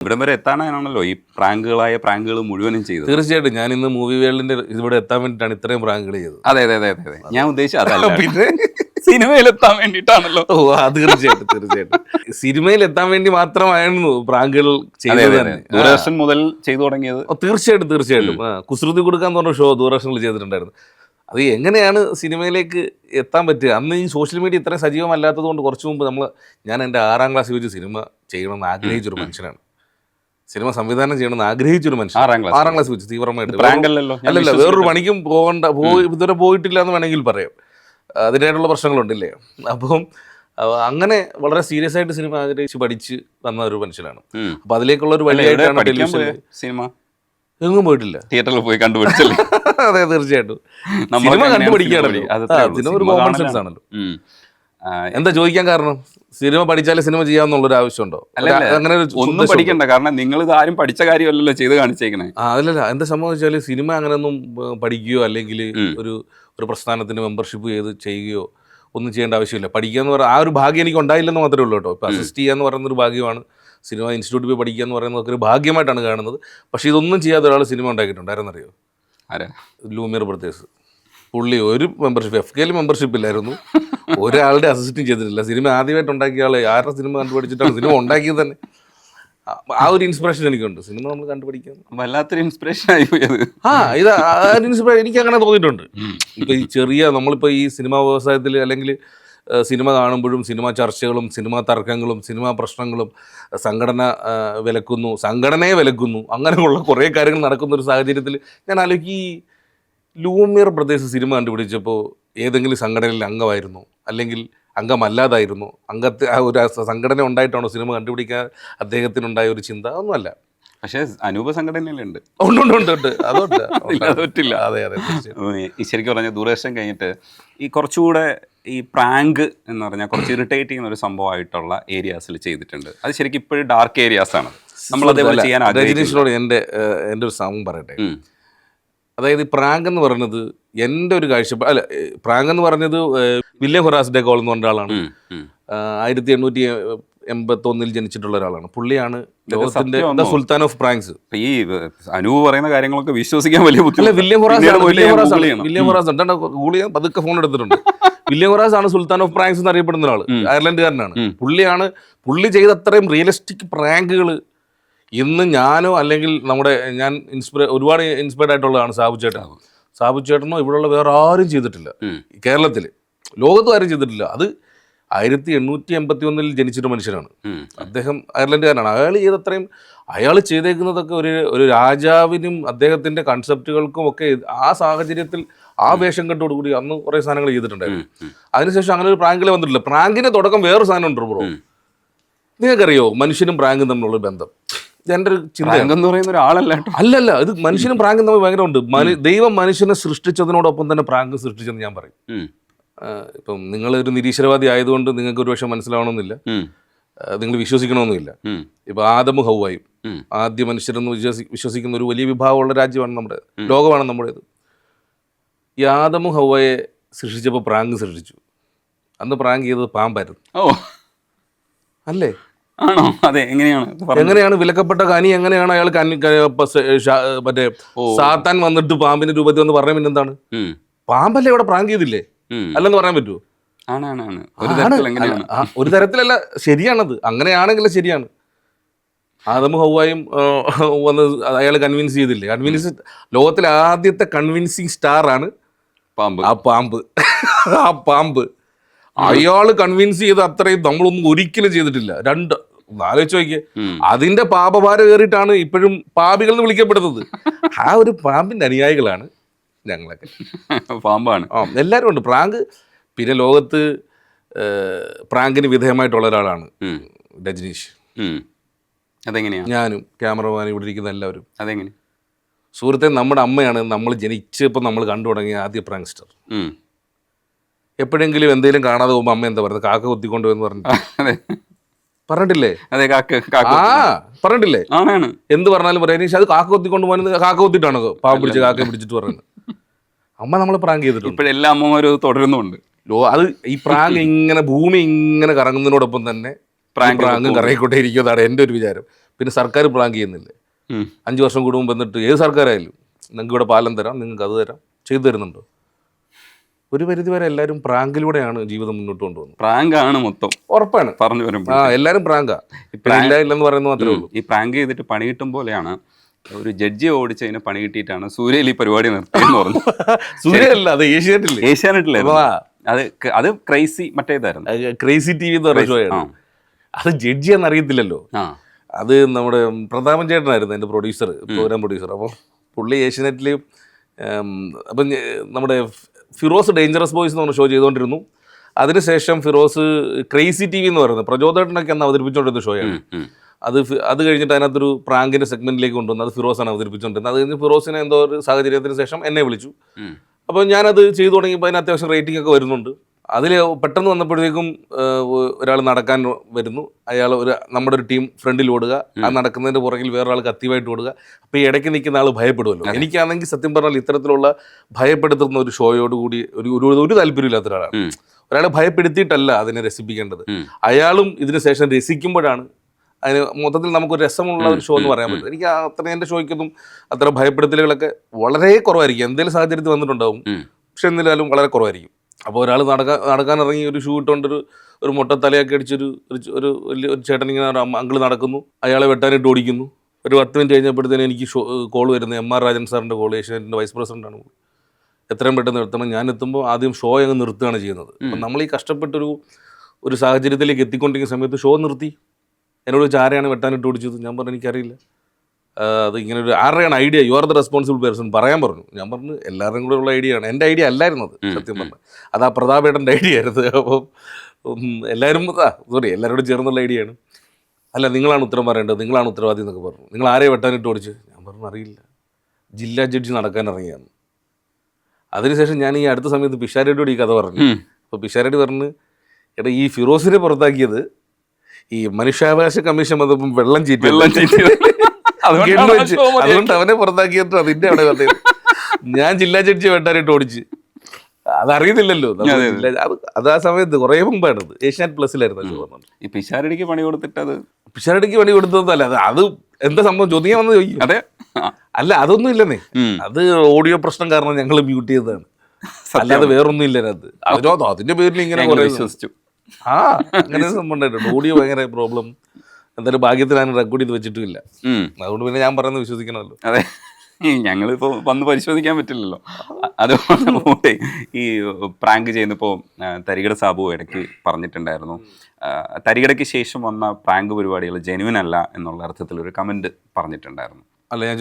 ഇവിടം വരെ എത്താനാണല്ലോ ഈ പ്രാങ്കുകൾ മുഴുവനും ചെയ്തത്. തീർച്ചയായിട്ടും ഞാൻ ഇന്ന് മൂവി വേൾഡിന്റെ ഇവിടെ എത്താൻ വേണ്ടിയിട്ടാണ് ഇത്രയും പ്രാങ്കുകൾ ചെയ്തത്. അതെ അതെ അതെ അതെ ഞാൻ ഉദ്ദേശിച്ചത് അതല്ല, പിന്നെ സിനിമയിലെത്താൻ വേണ്ടിയിട്ടാണല്ലോ. ഓ തീർച്ചയായിട്ടും തീർച്ചയായിട്ടും സിനിമയിൽ എത്താൻ വേണ്ടി മാത്രമായിരുന്നു പ്രാങ്കുകൾ ചെയ്തത് തന്നെ. ദൂരദർശൻ മുതൽ ചെയ്തു തുടങ്ങിയത്. തീർച്ചയായിട്ടും കുസൃതി കൊടുക്കാൻ പറഞ്ഞ ഷോ ദൂരദർശനിൽ ചെയ്തിട്ടുണ്ടായിരുന്നു. അത് എങ്ങനെയാണ് സിനിമയിലേക്ക് എത്താൻ പറ്റുക? അന്ന് ഈ സോഷ്യൽ മീഡിയ ഇത്രയും സജീവമല്ലാത്തത് കൊണ്ട് കുറച്ച് മുമ്പ് ഞാൻ എൻ്റെ 6ാം ക്ലാസ്സിൽ വെച്ച് സിനിമ ചെയ്യണമെന്ന് ആഗ്രഹിച്ചൊരു മനുഷ്യനാണ്. സിനിമ സംവിധാനം ചെയ്യണമെന്ന് ആഗ്രഹിച്ചൊരു മനുഷ്യൻ 6ാം ക്ലാസ് വെച്ച് തീവ്രമായിട്ട്. അല്ലല്ല, വേറൊരു പണിക്കും ഇതുവരെ പോയിട്ടില്ല എന്ന് വേണമെങ്കിൽ പറയാം. അതിനായിട്ടുള്ള പ്രശ്നങ്ങളുണ്ടല്ലേ. അപ്പം അങ്ങനെ വളരെ സീരിയസ് ആയിട്ട് സിനിമ ആഗ്രഹിച്ച് പഠിച്ച് വന്ന ഒരു മനുഷ്യനാണ്. അപ്പൊ അതിലേക്കുള്ള ഒരു വഴിയായിട്ടാണ് ടെലിവിഷൻ. സിനിമ എങ്ങും പോയിട്ടില്ല, തിയേറ്ററിൽ പോയി കണ്ടുപിടിച്ചല്ലേ? അതെ തീർച്ചയായിട്ടും സിനിമ കണ്ടുപിടിക്കുകയാണല്ലോ. അതിന് ഒരു കോമൺ സെൻസ് ആണല്ലോ. എന്താ ചോദിക്കാൻ കാരണം? സിനിമ പഠിച്ചാലേ സിനിമ ചെയ്യാന്നുള്ളൊരു ആവശ്യമുണ്ടോ? അങ്ങനെ ഒന്നും പഠിക്കണ്ട, കാരണം നിങ്ങൾ ഇത് ആരും പഠിച്ച കാര്യമല്ലല്ലോ ചെയ്ത് കാണിച്ചേക്കണേ. അതല്ല, എന്താ സംഭവം വെച്ചാൽ സിനിമ അങ്ങനെയൊന്നും പഠിക്കുകയോ അല്ലെങ്കിൽ ഒരു പ്രസ്ഥാനത്തിന് മെമ്പർഷിപ്പ് ചെയ്യുകയോ ഒന്നും ചെയ്യേണ്ട ആവശ്യമില്ല. പഠിക്കുക എന്ന് പറഞ്ഞാൽ ആ ഒരു ഭാഗ്യം എനിക്ക് ഉണ്ടായില്ലെന്ന് മാത്രമേ ഉള്ളൂ കേട്ടോ. ഇപ്പം അസിസ്റ്റ് ചെയ്യുക എന്ന് പറയുന്നൊരു ഭാഗ്യമാണ്. സിനിമ ഇൻസ്റ്റിറ്റ്യൂട്ടിൽ പോയി പഠിക്കുക എന്ന് പറയുന്നതൊക്കെ ഒരു ഭാഗ്യമായിട്ടാണ് കാണുന്നത്. പക്ഷേ ഇതൊന്നും ചെയ്യാതെ ഒരാൾ സിനിമ ഉണ്ടാക്കിയിട്ടുണ്ടായിരുന്നറിയോ? ആരാ? Lumiere brothers. പുള്ളി ഒരു മെമ്പർഷിപ്പ്, FKയിൽ മെമ്പർഷിപ്പ് ഇല്ലായിരുന്നു, ഒരാളുടെ അസിസ്റ്റും ചെയ്തിട്ടില്ല. സിനിമ ആദ്യമായിട്ട് ഉണ്ടാക്കിയ ആളെ ആരുടെ സിനിമ കണ്ടുപിടിച്ചിട്ടാണ് സിനിമ ഉണ്ടാക്കിയത് തന്നെ. ആ ഒരു ഇൻസ്പിറേഷൻ എനിക്കുണ്ട്. സിനിമ നമ്മൾ കണ്ടുപിടിക്കാൻ വല്ലാത്തൊരു ഇൻസ്പിറേഷൻ ആയി പോയത്. ഇൻസ്പിറേഷൻ എനിക്ക് അങ്ങനെ തോന്നിയിട്ടുണ്ട്. ഇപ്പൊ ഈ നമ്മളിപ്പോൾ ഈ സിനിമാ വ്യവസായത്തിൽ അല്ലെങ്കിൽ സിനിമ കാണുമ്പോഴും സിനിമാ ചർച്ചകളും സിനിമാ തർക്കങ്ങളും സിനിമാ പ്രശ്നങ്ങളും സംഘടനയെ വിലക്കുന്നു അങ്ങനെയുള്ള കുറേ കാര്യങ്ങൾ നടക്കുന്ന ഒരു സാഹചര്യത്തിൽ ഞാൻ ആലോചിക്കും, ഈ ലൂമിയർ ബ്രദേഴ്സ് സിനിമ കണ്ടുപിടിച്ചപ്പോൾ ഏതെങ്കിലും സംഘടനയിൽ അംഗമായിരുന്നു അല്ലെങ്കിൽ അംഗമല്ലാതായിരുന്നു? ഒരു സംഘടന ഉണ്ടായിട്ടാണോ സിനിമ കണ്ടുപിടിക്കാൻ അദ്ദേഹത്തിനുണ്ടായ ഒരു ചിന്ത? ഒന്നുമല്ല. പക്ഷേ അനൂപ സംഘടനയിലുണ്ട്. ഉണ്ട് അതുകൊണ്ട് പറ്റില്ല. അതെ ഈ ശരിക്കും പറഞ്ഞാൽ ദൂരദർശൻ കഴിഞ്ഞിട്ട് ഈ കുറച്ചുകൂടെ ഈ പ്രാങ്ക് എന്ന് പറഞ്ഞാൽ കുറച്ച് ഇറിറ്റേറ്റ് ചെയ്യുന്ന ഒരു സംഭവമായിട്ടുള്ള ഏരിയാസിൽ ചെയ്തിട്ടുണ്ട്. അത് ശരിക്കും ഇപ്പോഴും ഡാർക്ക് ഏരിയാസ് ആണ്. നമ്മൾ അതേപോലെ ചെയ്യാൻ രജനീഷിനോട് എൻ്റെ ഒരു സംഭവം പറയട്ടെ. അതായത് പ്രാങ്ക് എന്ന് പറയുന്നത് എൻ്റെ ഒരു കാഴ്ചപ്പാട് പ്രാങ്ക് എന്ന് പറഞ്ഞത് വില്യം ഹൊറാസ് ഡെ ഗോൾ എന്ന് പറഞ്ഞ ആളാണ്. 1881 ജനിച്ചിട്ടുള്ള ഒരാളാണ്. പുള്ളിയാണ് ലോകത്തിന്റെ സുൽത്താൻ ഓഫ് പ്രാങ്ക്സ്. ഈ അനൂപ് പറയുന്ന കാര്യങ്ങളൊക്കെ വിശ്വസിക്കാൻ വലിയ ബുദ്ധിമുട്ടില്ല. വില്യം ഹൊറാസ് ഗൂഗിൾ ചെയ്യാൻ പതുക്കെ ഫോൺ എടുത്തിട്ടുണ്ട്. വില്യം ഹൊറാസ് ആണ് സുൽത്താൻ ഓഫ് പ്രാങ്ക്സ് എന്ന് അറിയപ്പെടുന്ന ഒരാൾ. അയർലൻഡുകാരനാണ്. പുള്ളി ചെയ്ത അത്രയും റിയലിസ്റ്റിക് പ്രാങ്കുകൾ ഇന്ന് ഞാനോ അല്ലെങ്കിൽ ഞാൻ ഒരുപാട് ഇൻസ്പയർഡ് ആയിട്ടുള്ളതാണ് സാബു ചേട്ടനോ ഇവിടെയുള്ള വേറെ ആരും ചെയ്തിട്ടില്ല. കേരളത്തിൽ ലോകത്തും ആരും ചെയ്തിട്ടില്ല. അത് 1881 ജനിച്ചൊരു മനുഷ്യനാണ്. അദ്ദേഹം അയർലൻഡുകാരനാണ്. അയാൾ ചെയ്തേക്കുന്നതൊക്കെ ഒരു രാജാവിനും അദ്ദേഹത്തിന്റെ കൺസെപ്റ്റുകൾക്കും ഒക്കെ ആ സാഹചര്യത്തിൽ ആ വേഷം കെട്ടോടുകൂടി അന്ന് കുറെ സാധനങ്ങൾ ചെയ്തിട്ടുണ്ടായിരുന്നു. അതിനുശേഷം അങ്ങനെ ഒരു പ്രാങ്കിലെ വന്നിട്ടില്ല. പ്രാങ്കിന്റെ തുടക്കം വേറൊരു സാധനം ഉണ്ട് ബ്രോ. നിങ്ങൾക്കറിയോ മനുഷ്യനും പ്രാങ്കും തമ്മിലുള്ള ബന്ധം? എൻ്റെ ഒരു ചിന്ത അല്ലല്ല, ഇത് മനുഷ്യനും പ്രാങ്കും തമ്മിൽ ഭയങ്കര ഉണ്ട്. ദൈവം മനുഷ്യനെ സൃഷ്ടിച്ചതിനോടൊപ്പം തന്നെ പ്രാങ്ക് സൃഷ്ടിച്ചെന്ന് ഞാൻ പറയും. ഇപ്പം നിങ്ങളൊരു നിരീശ്വരവാദി ആയതുകൊണ്ട് നിങ്ങൾക്ക് ഒരു പക്ഷെ മനസ്സിലാവണമെന്നില്ല, നിങ്ങൾ വിശ്വസിക്കണമെന്നില്ല. ഇപ്പൊ ആദമും ഹൗവയും ആദ്യ മനുഷ്യരെന്ന് വിശ്വസിക്കുന്ന ഒരു വലിയ വിഭാഗമുള്ള രാജ്യമാണ് നമ്മുടെ ലോകമാണ് നമ്മുടേത്. ഈ ആദമും ഹൗവയെ സൃഷ്ടിച്ചപ്പോൾ പ്രാങ്ക് സൃഷ്ടിച്ചു. അന്ന് പ്രാങ്ക് ചെയ്തത് പാമ്പായിരുന്നു. അല്ലേ? ആണോ? അതെ. എങ്ങനെയാണ് വിലക്കപ്പെട്ട കനി എങ്ങനെയാണ് അയാൾ മറ്റേ സാത്താൻ വന്നിട്ട് പാമ്പിന്റെ രൂപത്തിൽ വന്ന് പറഞ്ഞ പിന്നെന്താണ്? പാമ്പല്ലേ ഇവിടെ പ്രാങ്ക് ചെയ്തില്ലേ? അല്ലെന്ന് പറയാൻ പറ്റുമോ? ഒരു തരത്തിലല്ല, ശരിയാണത്. അങ്ങനെയാണെങ്കിൽ ശരിയാണ്. ആദമും ഹൗവയും വന്ന് അയാൾ കൺവിൻസ് ചെയ്തില്ലേ? ലോകത്തിലെ ആദ്യത്തെ കൺവിൻസിങ് സ്റ്റാർ ആണ് ആ പാമ്പ്. അയാൾ കൺവിൻസ് ചെയ്ത് അത്രയും നമ്മളൊന്നും ഒരിക്കലും ചെയ്തിട്ടില്ല. ആലോചിച്ച് നോക്കിയേ, അതിന്റെ പാപഭാരം കയറിയിട്ടാണ് ഇപ്പോഴും പാപികൾ എന്ന് വിളിക്കപ്പെടുന്നത്. ആ ഒരു പാമ്പിന്റെ അനുയായികളാണ് ഞങ്ങളൊക്കെ. പാമ്പാണ് എല്ലാവരും ഉണ്ട്. പ്രാങ്ക് പിന്നെ ലോകത്ത് പ്രാങ്കിന് വിധേയമായിട്ടുള്ള ഒരാളാണ് രജനീഷ്. അതെങ്ങനെയാ? ഞാനും ക്യാമറമാനും ഇവിടെ ഇരിക്കുന്ന എല്ലാവരും. അതെങ്ങനെ? സുഹൃത്തെ, നമ്മുടെ അമ്മയാണ് നമ്മൾ ജനിച്ചപ്പോൾ നമ്മൾ കണ്ടു തുടങ്ങിയ ആദ്യ പ്രാങ്സ്റ്റർ. എപ്പോഴെങ്കിലും എന്തെങ്കിലും കാണാതെ പോകുമ്പോൾ അമ്മ എന്താ പറയുന്നത്? കാക്ക കൊത്തിക്കൊണ്ടുവന്ന് പറഞ്ഞിട്ടില്ലേ? പറഞ്ഞിട്ടില്ലേ? എന്ത് പറഞ്ഞാലും പറയാം അത് കാക്ക കൊത്തിക്കൊണ്ട് പോകുന്നത്. കാക്ക കൊത്തിട്ടാണോ പാവം പിടിച്ച് കാക്ക പിടിച്ചിട്ട് പറയുന്നത്? അമ്മ നമ്മളെ പ്രാങ്ക് ചെയ്തിട്ടുണ്ട്. ഇപ്പോഴെല്ലാ അമ്മമാരും തുടരുന്നുണ്ട്. അത് ഈ പ്രാങ്ക് ഇങ്ങനെ ഭൂമി ഇങ്ങനെ കറങ്ങുന്നതിനോടൊപ്പം തന്നെ പ്രാങ്കും കറങ്ങിക്കൊണ്ടേ ഇരിക്കുന്നതാണ് എൻ്റെ ഒരു വിചാരം. പിന്നെ സർക്കാർ പ്രാങ്ക് ചെയ്യുന്നില്ലേ? 5 വർഷം കൂടുമ്പോൾ വന്നിട്ട് ഏത് സർക്കാരായാലും നിങ്ങൾക്ക് ഇവിടെ പാലം തരാം, നിങ്ങൾക്ക് അത് തരാം, ചെയ്തു തരുന്നുണ്ടോ? ഒരു പരിധി വരെ എല്ലാവരും പ്രാങ്കിലൂടെയാണ് ജീവിതം മുന്നോട്ട് കൊണ്ടുപോകുന്നത്. പ്രാങ്കാണ് മൊത്തം, ഉറപ്പാണ്. പറഞ്ഞു വരുമ്പോൾ എല്ലാവരും പ്രാങ്കാ. ഇല്ല ഇല്ലെന്ന് പറയുന്നത് മാത്രമേ ഉള്ളൂ. ഈ പ്രാങ്ക് ചെയ്തിട്ട് പണി കിട്ടും പോലെയാണ്. ഒരു ജഡ്ജി ഓടിച്ചതിന് പണി കിട്ടിയിട്ടാണ് സൂര്യയിൽ ഈ പരിപാടി നിർത്തിയെന്ന് പറഞ്ഞു. സൂര്യല്ല, അത് ഏഷ്യാനെറ്റില്ലേ? ഏഷ്യാനെറ്റിലായിരുന്നു. അത് ക്രൈസി മറ്റേതായിരുന്നു, ക്രേസി TV എന്ന് പറഞ്ഞ ഷോയാണ്. അത് ജഡ്ജി എന്ന് അറിയത്തില്ലല്ലോ. അത് നമ്മുടെ പ്രതാപൻ ചേട്ടനായിരുന്നു എൻ്റെ പ്രൊഡ്യൂസർ, പ്രോഗ്രാം പ്രൊഡ്യൂസർ. അപ്പം പുള്ളി ഏഷ്യാനെറ്റിൽ അപ്പം നമ്മുടെ ഫിറോസ് ഡേഞ്ചറസ് ബോയ്സ് എന്ന് പറഞ്ഞ ഷോ ചെയ്തുകൊണ്ടിരുന്നു. അതിനുശേഷം ഫിറോസ് ക്രേസി TV എന്ന് പറയുന്നത് പ്രചോദനൊക്കെ അന്ന് അവതരിപ്പിച്ചുകൊണ്ടിരുന്ന ഷോയാണ്. അത് കഴിഞ്ഞിട്ട് അതിനകത്തൊരു പ്രാങ്കിൻ്റെ സെഗ്മെൻറ്റിലേക്ക് കൊണ്ടുവന്നു. അത് ഫിറോസാണ് അവതരിപ്പിച്ചുകൊണ്ടിരുന്നത്. അത് കഴിഞ്ഞ് ഫിറോസിനെ എന്തോ ഒരു സാഹചര്യത്തിന് ശേഷം എന്നെ വിളിച്ചു. അപ്പോൾ ഞാനത് ചെയ്തു തുടങ്ങിയപ്പോൾ അതിന് അത്യാവശ്യം റേറ്റിംഗ് ഒക്കെ വരുന്നുണ്ട്. അതിൽ പെട്ടെന്ന് വന്നപ്പോഴത്തേക്കും ഒരാൾ നടക്കാൻ വരുന്നു, അയാൾ നമ്മുടെ ഒരു ടീം ഫ്രണ്ടിൽ ഓടുക, ആ നടക്കുന്നതിൻ്റെ പുറകിൽ വേറൊരാൾ കത്തിവായിട്ട് ഓടുക. അപ്പോൾ ഈ ഇടയ്ക്ക് നിൽക്കുന്ന ആൾ ഭയപ്പെടുമല്ലോ. എനിക്കാണെങ്കിൽ സത്യം പറഞ്ഞാൽ ഇത്തരത്തിലുള്ള ഭയപ്പെടുത്തുന്ന ഒരു ഷോയോടുകൂടി ഒരു താല്പര്യമില്ലാത്ത ഒരാളാണ്. ഒരാളെ ഭയപ്പെടുത്തിയിട്ടല്ല അതിനെ രസിപ്പിക്കേണ്ടത്. അയാളും ഇതിന് ശേഷം രസിക്കുമ്പോഴാണ് അതിന് മൊത്തത്തിൽ നമുക്കൊരു രസമുള്ള ഒരു ഷോ എന്ന് പറയാൻ പറ്റും. എനിക്ക് അത്ര എൻ്റെ ഷോയ്ക്കൊന്നും അത്ര ഭയപ്പെടുത്തലുകളൊക്കെ വളരെ കുറവായിരിക്കും. എന്തെങ്കിലും സാഹചര്യത്തിൽ വന്നിട്ടുണ്ടാവും, പക്ഷെ എന്നിരുന്നാലും വളരെ കുറവായിരിക്കും. അപ്പോൾ ഒരാൾ നടക്കാൻ ഇറങ്ങി ഒരു ഷൂ ഇട്ടുകൊണ്ടൊരു മുട്ട തലയൊക്കെ അടിച്ചൊരു വലിയ ഒരു ചേട്ടൻ ഇങ്ങനെ അങ്കിൾ നടക്കുന്നു, അയാളെ വെട്ടാനായിട്ട് ഓടിക്കുന്നു. ഒരു 10 മിനിറ്റ് കഴിഞ്ഞപ്പോഴത്തേനും എനിക്ക് കോൾ വരുന്നത് MR രാജൻ സാറിൻ്റെ കോൾ, ഏഷ്യാനെറ്റിൻ്റെ വൈസ് പ്രസിഡൻ്റാണ്. എത്രയും പെട്ടെന്ന് നിർത്തണം. ഞാൻ എത്തുമ്പോൾ ആദ്യം ഷോ അങ്ങ് നിർത്തുകയാണ് ചെയ്യുന്നത്. അപ്പം നമ്മൾ ഈ കഷ്ടപ്പെട്ടൊരു സാഹചര്യത്തിലേക്ക് എത്തിക്കൊണ്ടിരിക്കുന്ന സമയത്ത് ഷോ നിർത്തി. എന്നോട് ചോദിച്ചാൽ ആരെയാണ് വെട്ടാനിട്ട് ഓടിച്ചത്? ഞാൻ പറഞ്ഞു എനിക്കറിയില്ല. അത് ഇങ്ങനെ ഒരു ആരുടെയാണ് idea, you are the responsible person പറയാൻ പറഞ്ഞു. ഞാൻ പറഞ്ഞു എല്ലാവരുടെയും കൂടെ ഉള്ള ഐഡിയ ആണ്, എൻ്റെ ഐഡിയ അല്ലായിരുന്നു അത്. സത്യം പറഞ്ഞാൽ അത് ആ പ്രതാപേട്ടൻ്റെ ഐഡിയ ആയിരുന്നു. അപ്പം എല്ലാവരോടും ചേർന്നുള്ള ഐഡിയ ആണ്. അല്ല, നിങ്ങളാണ് ഉത്തരം പറയേണ്ടത്, നിങ്ങളാണ് ഉത്തരവാദി എന്നൊക്കെ പറഞ്ഞു. നിങ്ങൾ ആരെ വെട്ടാനിട്ട് ഓടിച്ച്? ഞാൻ പറഞ്ഞു അറിയില്ല, ജില്ലാ ജഡ്ജി നടക്കാൻ ഇറങ്ങിയാണ്. അതിനുശേഷം ഞാൻ ഈ അടുത്ത സമയത്ത് പിഷാരടിയോട് ഈ കഥ പറഞ്ഞു. അപ്പോൾ പിഷാരടി പറഞ്ഞ്, എടാ ഈ ഫിറോസിനെ പുറത്താക്കിയത് ഈ മനുഷ്യാവകാശ കമ്മീഷൻ വന്നപ്പം വെള്ളം ചീറ്റി അതുകൊണ്ട് അവനെ പുറത്താക്കിയിട്ട് അതിൻ്റെ അവിടെ വന്നത്. ഞാൻ ജില്ലാ ജഡ്ജി വെട്ടാനായിട്ട് ഓടിച്ച്. അതറിയുന്നില്ലല്ലോ. അത് ആ സമയത്ത് കുറേ മുമ്പാണത്. ഏഷ്യാനെറ്റ് പ്ലസിലായിരുന്നു ഷോ. ഈ പിഷാരടിക്ക് പണി കൊടുത്തിട്ടത് പിഷാരടിക്ക് പണി കൊടുത്തതല്ല, അത് എന്താ സംഭവം ചോദിക്കാൻ വന്ന് ചോദിക്കും. അതെ, അല്ല അതൊന്നും ഇല്ലെന്നേ. അത് ഓഡിയോ പ്രശ്നം കാരണം ഞങ്ങൾ മ്യൂട്ട് ചെയ്തതാണ്, അല്ലാതെ വേറൊന്നും ഇല്ല അതിനകത്ത്. അതിന്റെ പേരിൽ ഇങ്ങനെ വിശ്വസിച്ചു. അങ്ങനെ സംഭവം ഉണ്ടായിട്ടുണ്ട്. ഓഡിയോ ഭയങ്കര പ്രോബ്ലം. എന്തായാലും ഭാഗ്യത്തിൽ ഞാൻ റെക്കോർഡ് ചെയ്ത് വെച്ചിട്ടുമില്ല. അതുകൊണ്ട് പിന്നെ ഞാൻ പറയുന്നത് വിശ്വസിക്കണമല്ലോ. അതെ, ഞങ്ങളിപ്പോൾ വന്ന് പരിശോധിക്കാൻ പറ്റില്ലല്ലോ. അതുകൊണ്ട് ഈ പ്രാങ്ക് ചെയ്യുന്നപ്പോൾ തരികിട സാബു ഇടയ്ക്ക് പറഞ്ഞിട്ടുണ്ടായിരുന്നു, തരികിടയ്ക്ക് ശേഷം വന്ന പ്രാങ്ക് പരിപാടികൾ ജെന്യുവൻ അല്ല എന്നുള്ള അർത്ഥത്തിൽ ഒരു കമൻറ്റ് പറഞ്ഞിട്ടുണ്ടായിരുന്നു. അല്ല, ഞാൻ